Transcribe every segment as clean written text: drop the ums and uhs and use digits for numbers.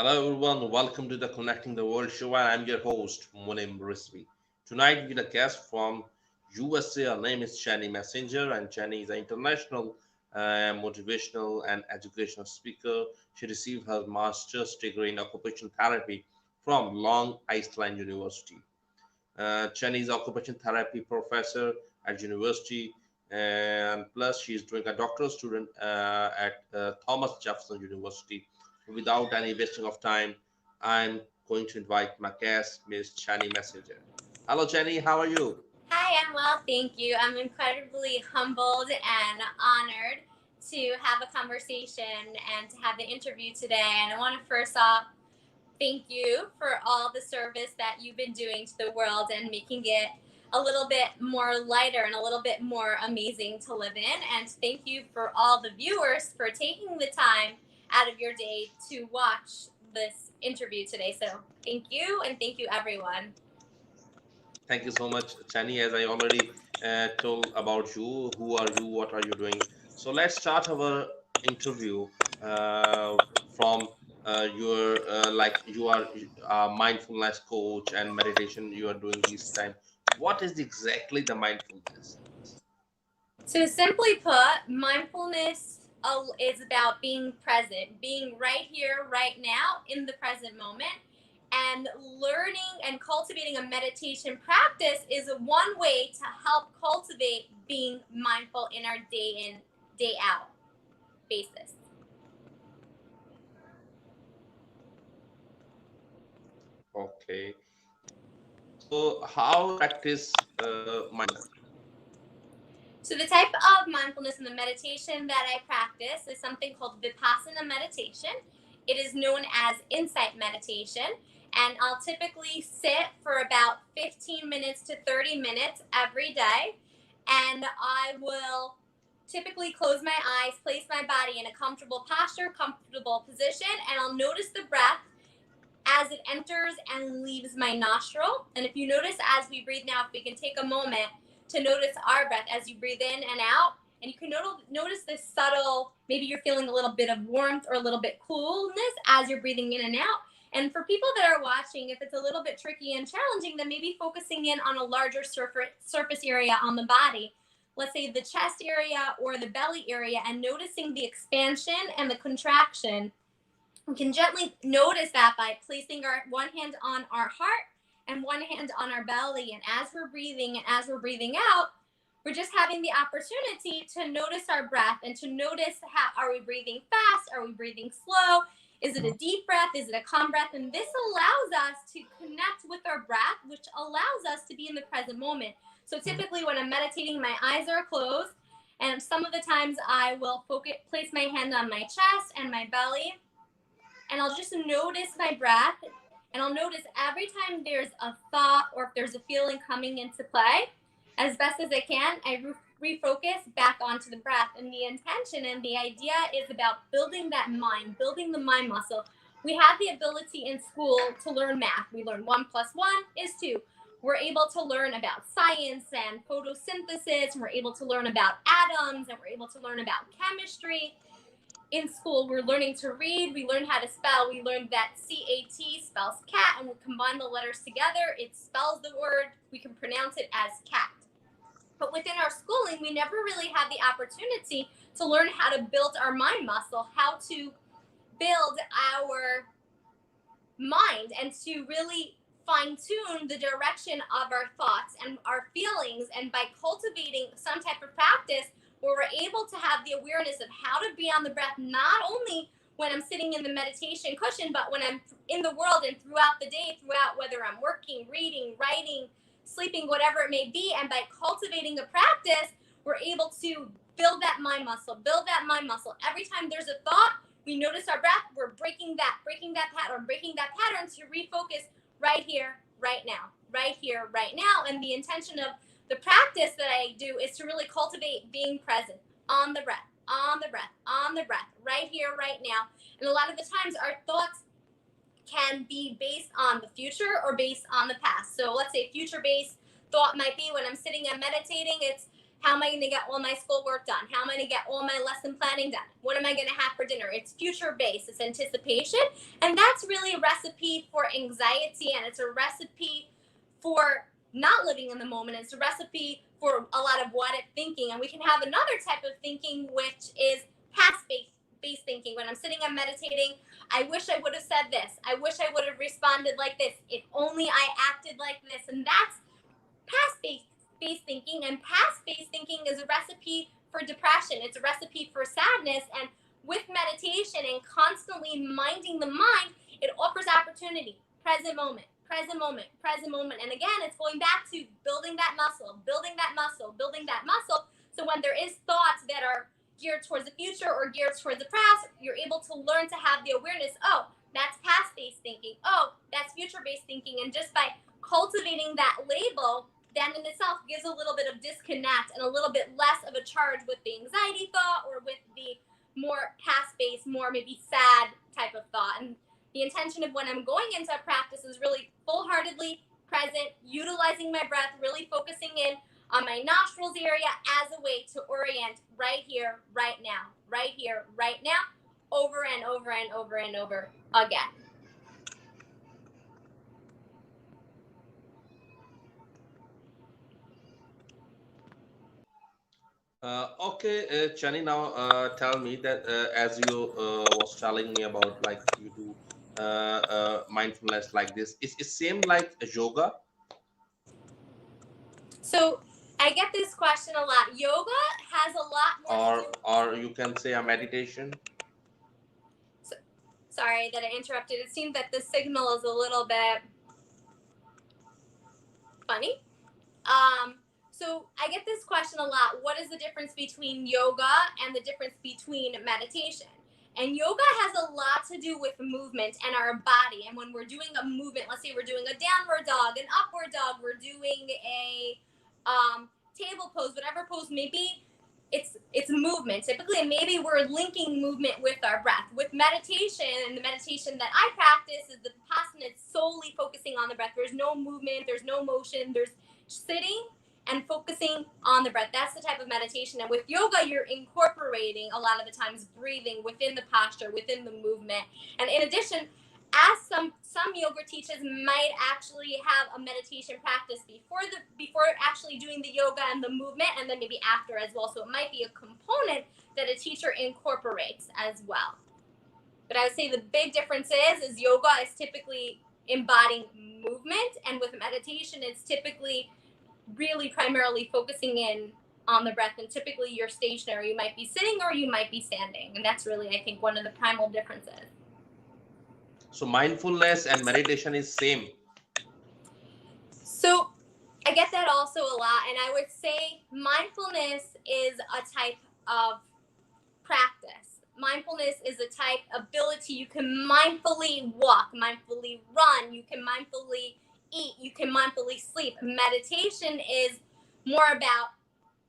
Hello everyone, welcome to the Connecting the World show. And I'm your host, Muniem Rizvi. Tonight we have a guest from USA. Her name is Chanie Messinger, and Chanie is an international motivational and educational speaker. She received her master's degree in occupational therapy from Long Island University. Chanie is occupational therapy professor at university, and plus she is doing a doctoral student at Thomas Jefferson University. Without any wasting of time, I'm going to invite my guest, Ms. Chanie Messenger. Hello, Chanie. How are you? Hi, I'm well, thank you. I'm incredibly humbled and honored to have a conversation and to have the interview today. And I want to first off thank you for all the service that you've been doing to the world and making it a little bit more lighter and a little bit more amazing to live in. And thank you for all the viewers for taking the time out of your day to watch this interview today. So thank you, and thank you, everyone. Thank you so much, Chani. As I already told about you, who are you? What are you doing? So let's start our interview uh, from your like you are a mindfulness coach and meditation. You are doing this time. What is exactly the mindfulness? So, simply put, mindfulness is about being present, being right here, right now, in the present moment. And learning and cultivating a meditation practice is one way to help cultivate being mindful in our day in, day out basis. Okay. So how practice mindfulness? So, the type of mindfulness and the meditation that I practice is something called Vipassana meditation. It is known as insight meditation. And I'll typically sit for about 15 minutes to 30 minutes every day. And I will typically close my eyes, place my body in a comfortable posture, comfortable position, and I'll notice the breath as it enters and leaves my nostril. And if you notice as we breathe now, if we can take a moment to notice our breath as you breathe in and out, and you can notice this subtle, maybe you're feeling a little bit of warmth or a little bit coolness as you're breathing in and out. And for people that are watching, if it's a little bit tricky and challenging, then maybe focusing in on a larger surface area on the body. Let's say the chest area or the belly area, and noticing the expansion and the contraction. We can gently notice that by placing our one hand on our heart and one hand on our belly. And as we're breathing and as we're breathing out, we're just having the opportunity to notice our breath and to notice how are we breathing fast? Are we breathing slow? Is it a deep breath? Is it a calm breath? And this allows us to connect with our breath, which allows us to be in the present moment. So typically when I'm meditating, my eyes are closed. And some of the times I will place my hand on my chest and my belly, and I'll just notice my breath, and I'll notice every time there's a thought or if there's a feeling coming into play, as best as I can, I refocus back onto the breath. And the intention and the idea is about building that mind, building the mind muscle. We have the ability in school to learn math. We learn 1 + 1 is 2. We're able to learn about science and photosynthesis, and we're able to learn about atoms, and we're able to learn about chemistry. In school, we're learning to read, we learn how to spell, we learned that CAT spells cat, and we combine the letters together, it spells the word, we can pronounce it as cat. But within our schooling, we never really had the opportunity to learn how to build our mind muscle, how to build our mind, and to really fine tune the direction of our thoughts and our feelings. And by cultivating some type of practice where we're able to have the awareness of how to be on the breath, not only when I'm sitting in the meditation cushion, but when I'm in the world and throughout the day, throughout whether I'm working, reading, writing, sleeping, whatever it may be. And by cultivating a practice, we're able to build that mind muscle, build that mind muscle. Every time there's a thought, we notice our breath, we're breaking that pattern to refocus right here, right now, right here, right now. And the intention of the practice that I do is to really cultivate being present on the breath, on the breath, on the breath, right here, right now. And a lot of the times our thoughts can be based on the future or based on the past. So let's say future based thought might be when I'm sitting and meditating, it's How am I going to get all my schoolwork done? How am I going to get all my lesson planning done? What am I going to have for dinner? It's future-based, it's anticipation. And that's really a recipe for anxiety, and it's a recipe for not living in the moment. It's a recipe for a lot of what if thinking. And we can have another type of thinking, which is past-based thinking. When I'm sitting and meditating, I wish I would have said this. I wish I would have responded like this. If only I acted like this. And that's past-based thinking, and past-based thinking is a recipe for depression. It's a recipe for sadness. And with meditation and constantly minding the mind, it offers opportunity, present moment, present moment, present moment. And again, it's going back to building that muscle, building that muscle, building that muscle. So when there is thoughts that are geared towards the future or geared towards the past, you're able to learn to have the awareness, oh, that's past-based thinking. Oh, that's future-based thinking. And just by cultivating that label, that in itself gives a little bit of disconnect and a little bit less of a charge with the anxiety thought or with the more past-based, more maybe sad type of thought. And the intention of when I'm going into a practice is really full-heartedly present, utilizing my breath, really focusing in on my nostrils area as a way to orient right here, right now, right here, right now, over and over and over and over again. Okay, Chani, now tell me that as you was telling me about like you do mindfulness like this, it's same like yoga? So I get this question a lot. Yoga has a lot more or you can say a meditation. Sorry that I interrupted. It seems that the signal is a little bit funny. So I get this question a lot. What is the difference between yoga and the difference between meditation? And yoga has a lot to do with movement and our body. And when we're doing a movement, let's say we're doing a downward dog, an upward dog, we're doing a table pose, whatever pose may be, it's movement typically, and maybe we're linking movement with our breath. With meditation, and the meditation that I practice is the Vipassana. It's solely focusing on the breath. There's no movement, there's no motion, there's sitting and focusing on the breath. That's the type of meditation. And with yoga, you're incorporating a lot of the times breathing within the posture, within the movement. And in addition, as some yoga teachers might actually have a meditation practice before actually doing the yoga and the movement, and then maybe after as well. So it might be a component that a teacher incorporates as well. But I would say the big difference is yoga is typically embodying movement, and with meditation, it's typically really primarily focusing in on the breath. And typically you're stationary. You might be sitting or you might be standing, and that's really, I think, one of the primal differences. So mindfulness and meditation is same. So I get that also a lot, and I would say mindfulness is a type of practice. Mindfulness is a type of ability. You can mindfully walk, mindfully run, you can mindfully eat, you can mindfully sleep. Meditation is more about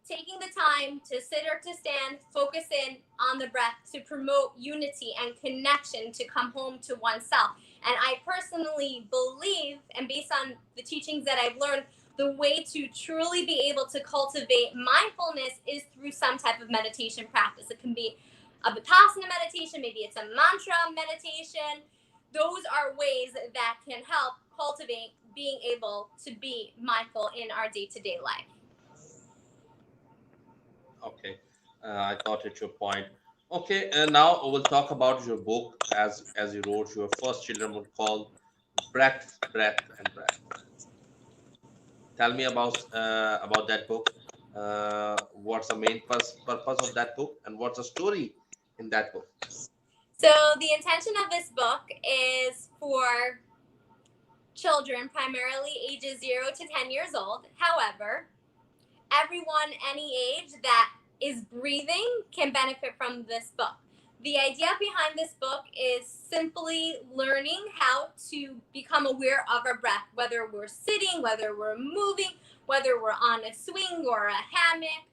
taking the time to sit or to stand, focus in on the breath to promote unity and connection, to come home to oneself. And I personally believe, and based on the teachings that I've learned, the way to truly be able to cultivate mindfulness is through some type of meditation practice. It can be a Vipassana meditation, maybe it's a mantra meditation. Those are ways that can help cultivate being able to be mindful in our day-to-day life. Okay, I got it, your point. Okay, now we'll talk about your book as you wrote your first children book called Breath, Breath, and Breath. Tell me about that book. What's the main purpose of that book, and what's the story in that book? So the intention of this book is for children, primarily ages 0 to 10 years old. However, everyone, any age that is breathing can benefit from this book. The idea behind this book is simply learning how to become aware of our breath, whether we're sitting, whether we're moving, whether we're on a swing or a hammock.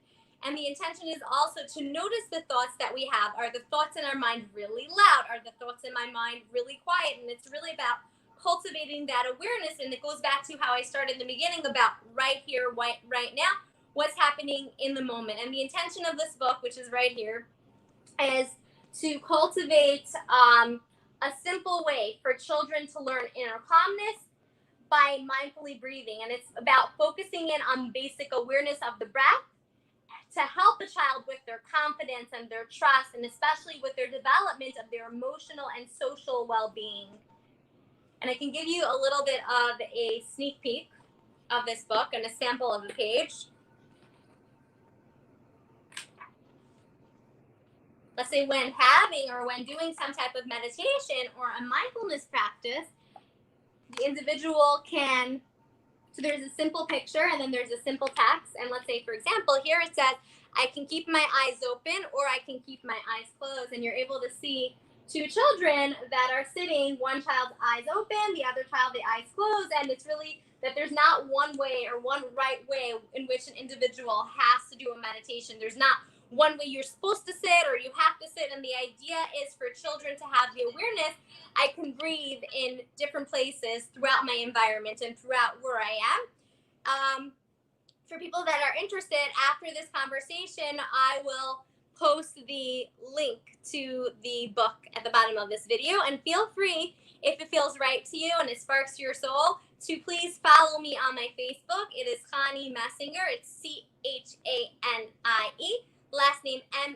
And the intention is also to notice the thoughts that we have. Are the thoughts in our mind really loud? Are the thoughts in my mind really quiet? And it's really about cultivating that awareness. And it goes back to how I started in the beginning about right here, right now. what's happening in the moment. And the intention of this book, which is right here, is to cultivate a simple way for children to learn inner calmness by mindfully breathing. And it's about focusing in on basic awareness of the breath to help the child with their confidence and their trust, and especially with their development of their emotional and social well-being. And I can give you a little bit of a sneak peek of this book and a sample of the page. Let's say when having or when doing some type of meditation or a mindfulness practice, the individual can, so there's a simple picture and then there's a simple text. And let's say, for example, here it says, I can keep my eyes open or I can keep my eyes closed. And you're able to see two children that are sitting, one child's eyes open, the other child, the eyes closed. And it's really that there's not one way or one right way in which an individual has to do a meditation. There's not one way you're supposed to sit or you have to sit. And the idea is for children to have the awareness, I can breathe in different places throughout my environment and throughout where I am. For people that are interested, after this conversation, I will post the link to the book at the bottom of this video. And feel free, if it feels right to you and it sparks your soul, to please follow me on my Facebook. It is Chanie Messinger. It's Chanie. Last name Messinger.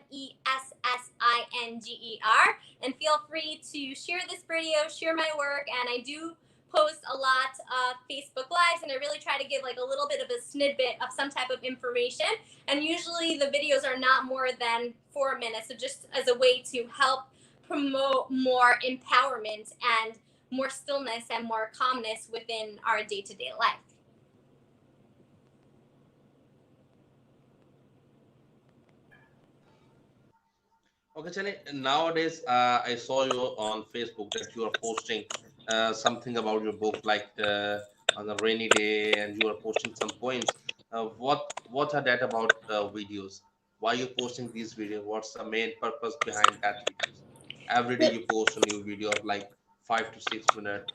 And feel free to share this video, share my work. And I do post a lot of Facebook Lives, and I really try to give like a little bit of a snippet of some type of information. And usually the videos are not more than 4 minutes. So just as a way to help promote more empowerment and more stillness and more calmness within our day-to-day life. Okay, Chanie, nowadays I saw you on Facebook that you are posting something about your book, like on a rainy day, and you are posting some poems. What are that about videos? Why you posting these videos? What's the main purpose behind that videos? Every day you post a new video of like 5 to 6 minutes.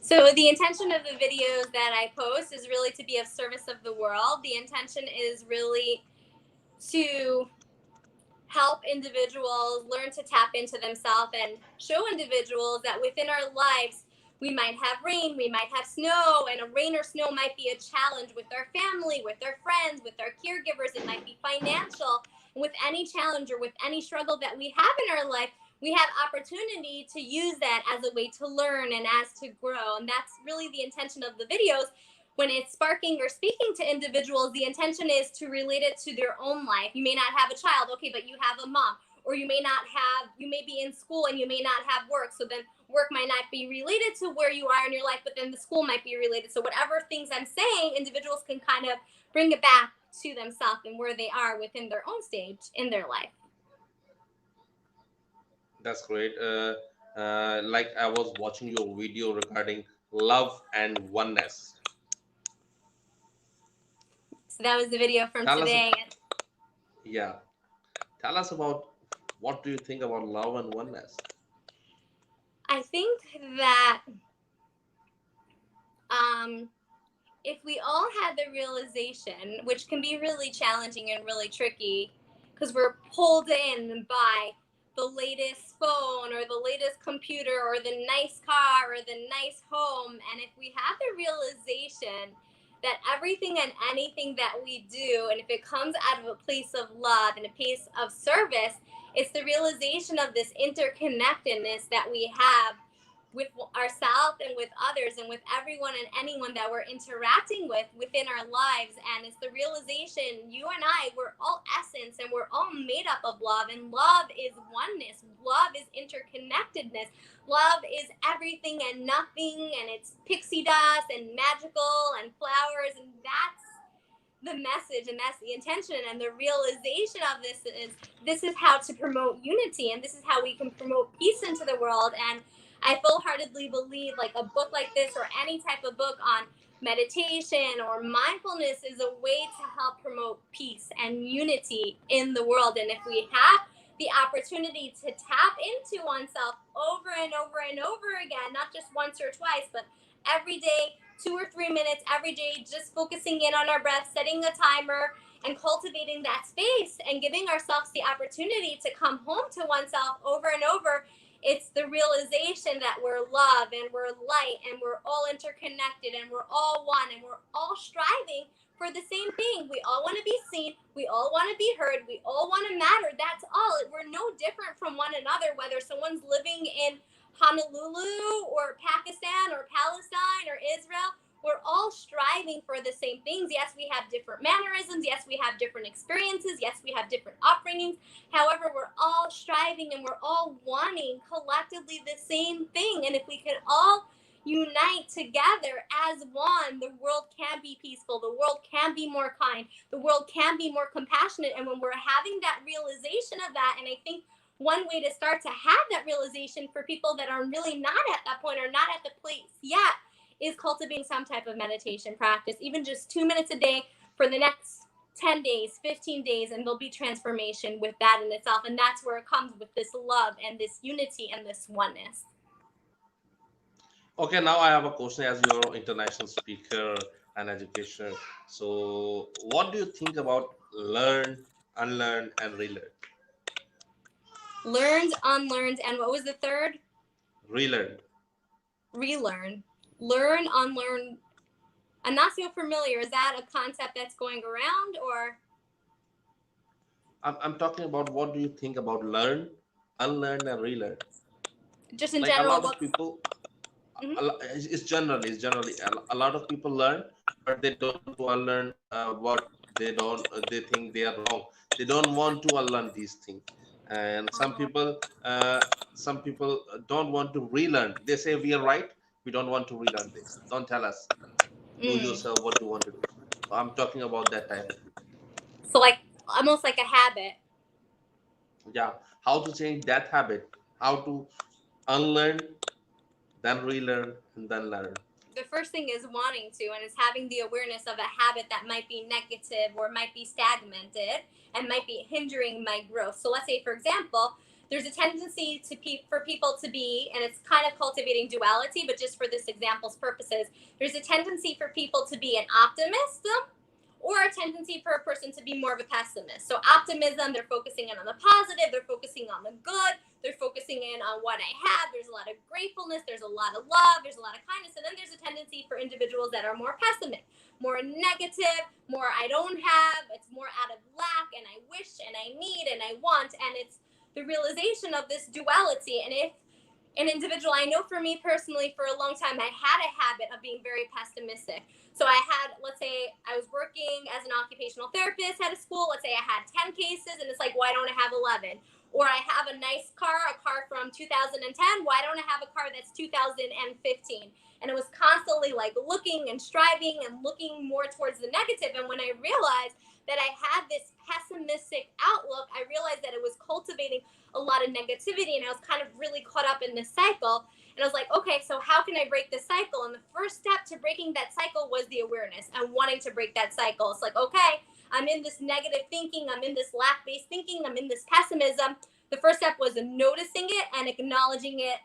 So the intention of the videos that I post is really to be of service of the world. The intention is really to help individuals learn to tap into themselves and show individuals that within our lives, we might have rain, we might have snow, and a rain or snow might be a challenge with our family, with our friends, with our caregivers. It might be financial. And with any challenge or with any struggle that we have in our life, we have opportunity to use that as a way to learn and as to grow. And that's really the intention of the videos. When it's sparking or speaking to individuals, the intention is to relate it to their own life. You may not have a child, okay, but you have a mom. Or you may be in school and you may not have work. So then work might not be related to where you are in your life, but then the school might be related. So whatever things I'm saying, individuals can kind of bring it back to themselves and where they are within their own stage in their life. That's great. Like I was watching your video regarding love and oneness. So that was the video from Tell us, today. yeah, tell us about what do you think about love and oneness? I think that if we all had the realization, which can be really challenging and really tricky, because we're pulled in by the latest phone or the latest computer or the nice car or the nice home, and if we have the realization that everything and anything that we do, and if it comes out of a place of love and a place of service, it's the realization of this interconnectedness that we have with ourselves and with others and with everyone and anyone that we're interacting with within our lives. And it's the realization, you and I, we're all essence and we're all made up of love, and love is oneness, love is interconnectedness, love is everything and nothing, and it's pixie dust and magical and flowers, and that's the message, and that's the intention. And the realization of this is how to promote unity, and this is how we can promote peace into the world. And I full-heartedly believe like a book like this or any type of book on meditation or mindfulness is a way to help promote peace and unity in the world. And if we have the opportunity to tap into oneself over and over and over again, not just once or twice, but every day 2 or 3 minutes every day, just focusing in on our breath, setting a timer, and cultivating that space and giving ourselves the opportunity to come home to oneself over and over. It's the realization that we're love and we're light and we're all interconnected and we're all one and we're all striving for the same thing. We all want to be seen. We all want to be heard. We all want to matter. That's all. We're no different from one another, whether someone's living in Honolulu or Pakistan or Palestine or Israel. We're all striving for the same things. Yes, we have different mannerisms. Yes, we have different experiences. Yes, we have different upbringings. However, we're all striving and we're all wanting collectively the same thing. And if we could all unite together as one, the world can be peaceful. The world can be more kind. The world can be more compassionate. And when we're having that realization of that, and I think one way to start to have that realization for people that are really not at that point or not at the place yet is cultivating some type of meditation practice, even just 2 minutes a day for the next 10 days, 15 days, and there'll be transformation with that in itself. And that's where it comes with this love and this unity and this oneness. Okay, now I have a question as your international speaker and educator. So, what do you think about learn, unlearn, and relearn? Learned, unlearned, and what was the third? Relearn. Relearn. Learn, unlearn. I'm not so familiar. Is that a concept that's going around, or? I'm talking about what do you think about learn, unlearn, and relearn? Just in Like general, a lot of people, it's generally a lot of people learn, but they don't want to unlearn what they think they are wrong. They don't want to unlearn these things, and some people don't want to relearn. They say we are right. We don't want to relearn this. Don't tell us. Do yourself what you want to do. So I'm talking about that type of people. So like almost like a habit. Yeah, how to change that habit? How to unlearn, then relearn, and then learn. The first thing is wanting to, and it's having the awareness of a habit that might be negative or might be stagnated and might be hindering my growth. So let's say, for example, there's a tendency for people to be, and it's kind of cultivating duality, but just for this example's purposes, there's a tendency for people to be an optimist or a tendency for a person to be more of a pessimist. So optimism, they're focusing in on the positive, they're focusing on the good, they're focusing in on what I have. There's a lot of gratefulness, there's a lot of love, there's a lot of kindness. And then there's a tendency for individuals that are more pessimistic, more negative, more I don't have, it's more out of lack, and I wish, and I need, and I want. And it's the realization of this duality. And if an individual, I know for me personally, for a long time, I had a habit of being very pessimistic. So I had, let's say I was working as an occupational therapist at a school. Let's say I had 10 cases and it's like, why don't I have 11? Or I have a nice car, a car from 2010. Why don't I have a car that's 2015? And it was constantly like looking and striving and looking more towards the negative. And when I realized that I had this pessimistic outlook, I realized that it was cultivating a lot of negativity, and I was kind of really caught up in this cycle. And I was like, okay, so how can I break this cycle? And the first step to breaking that cycle was the awareness and wanting to break that cycle. It's like, okay, I'm in this negative thinking, I'm in this lack-based thinking, I'm in this pessimism. The first step was noticing it and acknowledging it.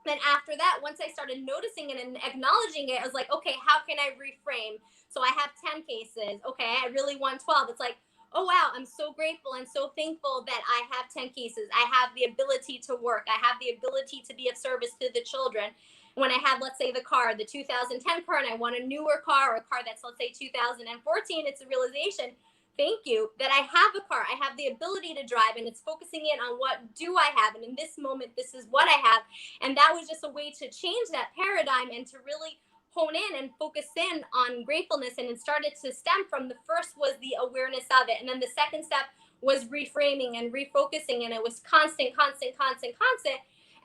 Then after that, once I started noticing it and acknowledging it, I was like, okay, how can I reframe? So I have 10 cases. Okay, I really want 12. It's like, oh, wow, I'm so grateful and so thankful that I have 10 cases. I have the ability to work. I have the ability to be of service to the children. When I have, let's say, the car, the 2010 car, and I want a newer car or a car that's, let's say, 2014, it's a realization, thank you, that I have a car. I have the ability to drive, and it's focusing in on what do I have. And in this moment, this is what I have. And that was just a way to change that paradigm and to really hone in and focus in on gratefulness. And it started to stem from the first was the awareness of it. And then the second step was reframing and refocusing. And it was constant.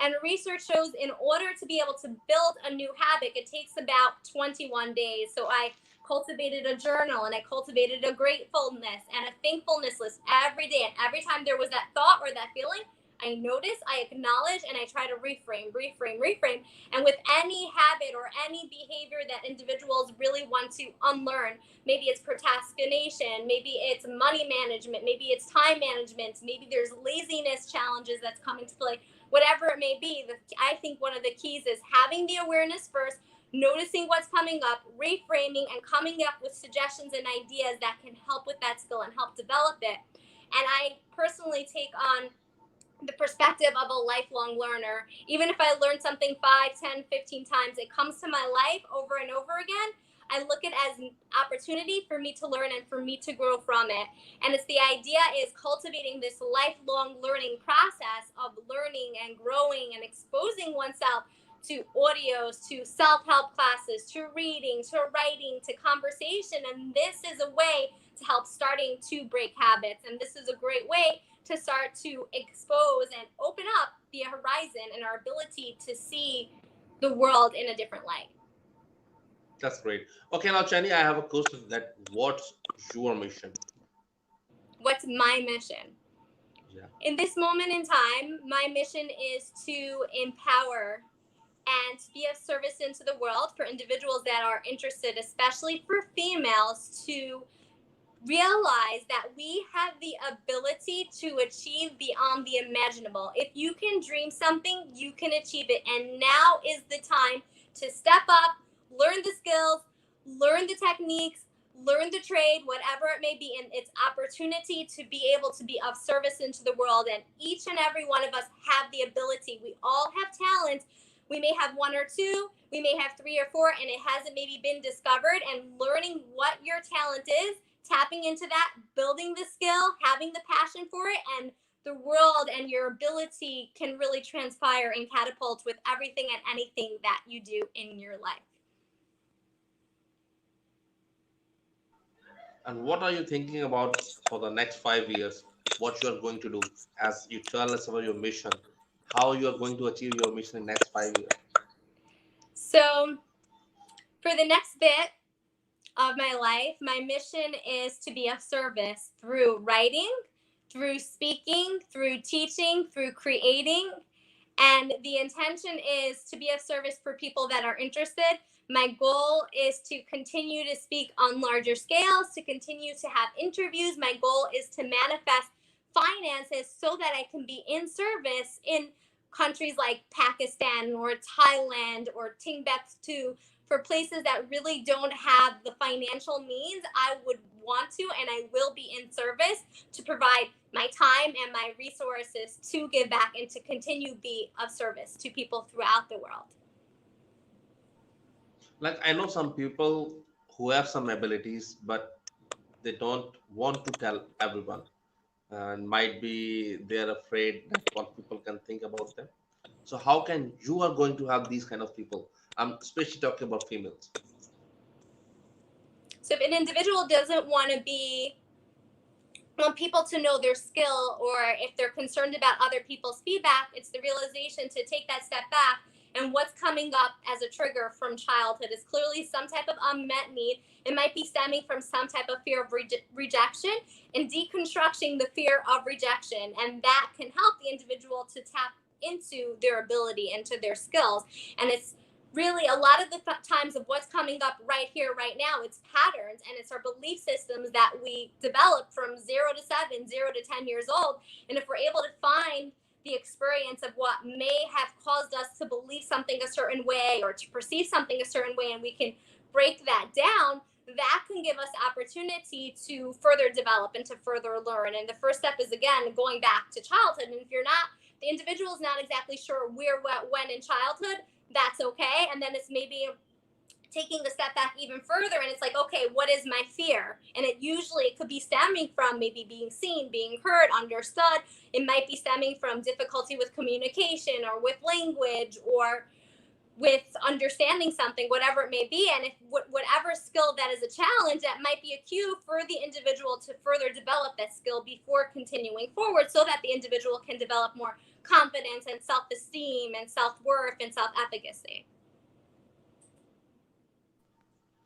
And research shows in order to be able to build a new habit, it takes about 21 days. So I cultivated a journal and I cultivated a gratefulness and a thankfulness list every day. And every time there was that thought or that feeling, I notice, I acknowledge, and I try to reframe. And with any habit or any behavior that individuals really want to unlearn, maybe it's procrastination, maybe it's money management, maybe it's time management, maybe there's laziness challenges that's coming to play, whatever it may be, I think one of the keys is having the awareness first, noticing what's coming up, reframing, and coming up with suggestions and ideas that can help with that skill and help develop it. And I personally take on the perspective of a lifelong learner. Even if I learn something 5, 10, 15 times, it comes to my life over and over again. I look at it as an opportunity for me to learn and for me to grow from it. And it's the idea is cultivating this lifelong learning process of learning and growing and exposing oneself to audios, to self-help classes, to reading, to writing, to conversation. And this is a way to help starting to break habits. And this is a great way to start to expose and open up the horizon and our ability to see the world in a different light. That's great. Okay, now Chanie, I have a question that what's your mission? What's my mission? Yeah. In this moment in time, my mission is to empower and to be of service into the world for individuals that are interested, especially for females, to realize that we have the ability to achieve beyond the imaginable. If you can dream something, you can achieve it. And now is the time to step up, learn the skills, learn the techniques, learn the trade, whatever it may be. And it's opportunity to be able to be of service into the world. And each and every one of us have the ability. We all have talents. We may have 1 or 2, we may have 3 or 4, and it hasn't maybe been discovered. And learning what your talent is, tapping into that, building the skill, having the passion for it, and the world and your ability can really transpire and catapult with everything and anything that you do in your life. And what are you thinking about for the next 5 years? What you are going to do as you tell us about your mission, how you are going to achieve your mission in the next 5 years? So for the next bit of my life, my mission is to be of service through writing, through speaking, through teaching, through creating. And the intention is to be of service for people that are interested. My goal is to continue to speak on larger scales, to continue to have interviews. My goal is to manifest finances so that I can be in service in countries like Pakistan or Thailand or Timbuktu, for places that really don't have the financial means. I would want to, and I will be in service to provide my time and my resources to give back and to continue be of service to people throughout the world. Like I know some people who have some abilities, but they don't want to tell everyone, and might be they're afraid that what people can think about them. So how can you are going to have these kind of people? I'm especially talking about females. So if an individual doesn't want people to know their skill, or if they're concerned about other people's feedback, it's the realization to take that step back. And what's coming up as a trigger from childhood is clearly some type of unmet need. It might be stemming from some type of fear of rejection, and deconstructing the fear of rejection. And that can help the individual to tap into their ability, into their skills. And it's really a lot of the times of what's coming up right here, right now, it's patterns, and it's our belief systems that we develop from 0 to 7, 0 to 10 years old. And if we're able to find the experience of what may have caused us to believe something a certain way or to perceive something a certain way, and we can break that down, that can give us opportunity to further develop and to further learn. And the first step is, again, going back to childhood. And if you're not, the individual is not exactly sure where, what, when in childhood, that's okay. And then it's maybe taking a step back even further, and it's like, okay, what is my fear? And it could be stemming from maybe being seen, being heard, understood. It might be stemming from difficulty with communication or with language or with understanding something, whatever it may be. And if whatever skill that is a challenge, that might be a cue for the individual to further develop that skill before continuing forward, so that the individual can develop more confidence and self-esteem and self-worth and self-efficacy.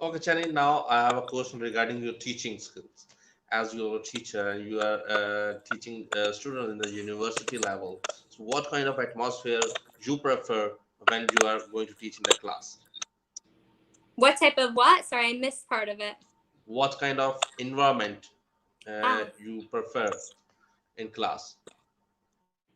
Okay, Chani, now I have a question regarding your teaching skills. As you're a teacher, you are teaching students in the university level. So what kind of atmosphere you prefer when you are going to teach in the class? What type of what? Sorry, I missed part of it. What kind of environment you prefer in class?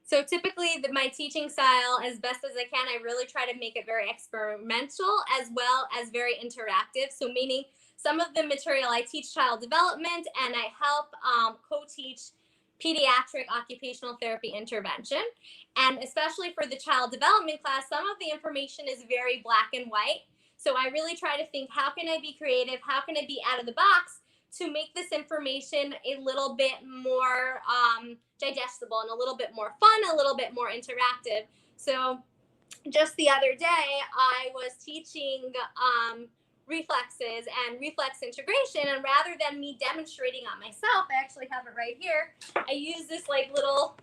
So typically my teaching style, as best as I can, I really try to make it very experimental as well as very interactive. So meaning some of the material I teach child development, and I help co-teach pediatric occupational therapy intervention. And especially for the child development class, some of the information is very black and white. So I really try to think, how can I be creative? How can I be out of the box to make this information a little bit more digestible and a little bit more fun, a little bit more interactive. So just the other day, I was teaching reflexes and reflex integration, and rather than me demonstrating on myself, I actually have it right here. I use this like little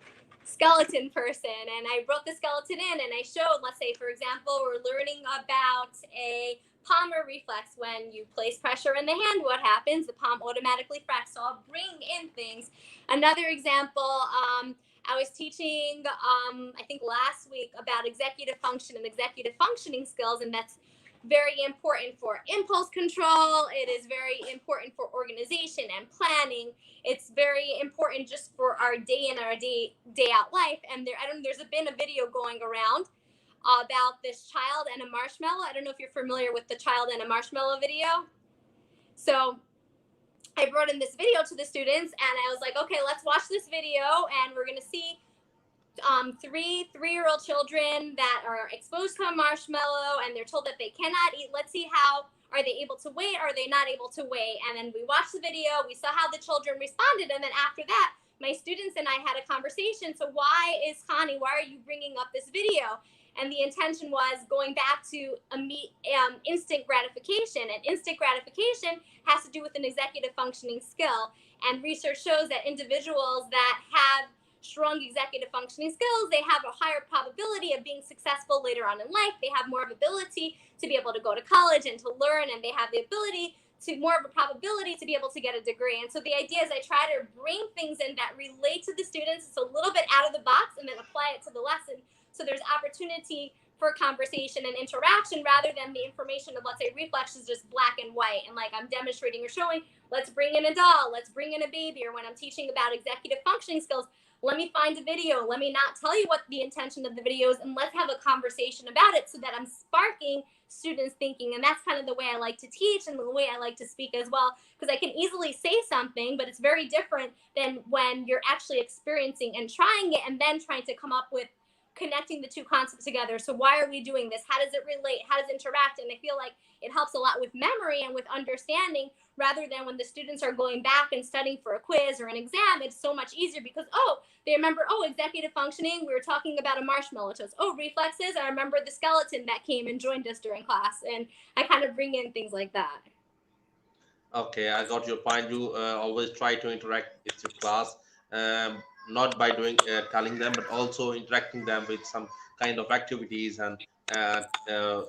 skeleton person, and I brought the skeleton in and I showed, let's say for example, we're learning about a palmar reflex. When you place pressure in the hand, what happens? The palm automatically fracts. So I'll bring in things. Another example, I was teaching, I think last week, about executive function and executive functioning skills, and that's very important for impulse control. It is very important for organization and planning. It's very important just for our day in, our day out life. And there's been a video going around about this child and a marshmallow. I don't know if you're familiar with the child and a marshmallow video. So I brought in this video to the students, and I was like, okay, let's watch this video, and we're going to see three-year-old children that are exposed to a marshmallow, and they're told that they cannot eat. Let's see how are they able to wait, are they not able to wait? And then we watched the video, we saw how the children responded, and then after that, my students and I had a conversation. So why are you bringing up this video? And the intention was going back to instant gratification. And instant gratification has to do with an executive functioning skill. And research shows that individuals that have strong executive functioning skills, they have a higher probability of being successful later on in life. They have more of ability to be able to go to college and to learn, and they have the ability to more of a probability to be able to get a degree. And so the idea is I try to bring things in that relate to the students. It's a little bit out of the box, and then apply it to the lesson. So there's opportunity for conversation and interaction, rather than the information of, let's say, reflex is just black and white. And like I'm demonstrating or showing, let's bring in a doll, let's bring in a baby. Or when I'm teaching about executive functioning skills, let me find a video. Let me not tell you what the intention of the video is, and let's have a conversation about it so that I'm sparking students thinking. And that's kind of the way I like to teach and the way I like to speak as well, because I can easily say something, but it's very different than when you're actually experiencing and trying it, and then trying to come up with connecting the two concepts together. So why are we doing this? How does it relate? How does it interact? And I feel like it helps a lot with memory and with understanding, rather than when the students are going back and studying for a quiz or an exam. It's so much easier because, they remember, executive functioning, we were talking about a marshmallow toast. Reflexes, I remember the skeleton that came and joined us during class. And I kind of bring in things like that. Okay, I got your point. You always try to interact with your class, not by telling them, but also interacting them with some kind of activities, and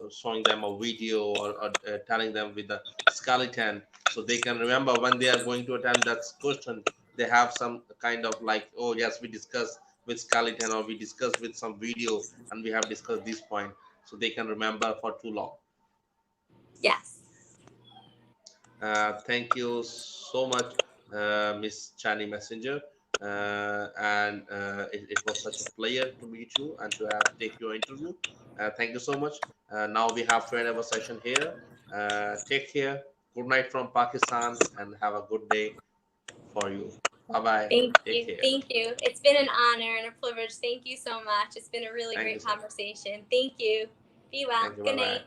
showing them a video, or telling them with the skeleton, so they can remember when they are going to attempt that question. They have some kind of like, oh yes, we discussed with skeleton, or we discussed with some video, and we have discussed this point, so they can remember for too long. Yes. Thank you so much, Miss Chanie Messinger. And it was such a pleasure to meet you and to take your interview. Thank you so much. Now we have to end our session here. Take care. Good night from Pakistan, and have a good day for you. Bye-bye. Thank you. Thank you. It's been an honor and a privilege. Thank you so much. It's been a really great conversation. Thank you. Be well. Good night.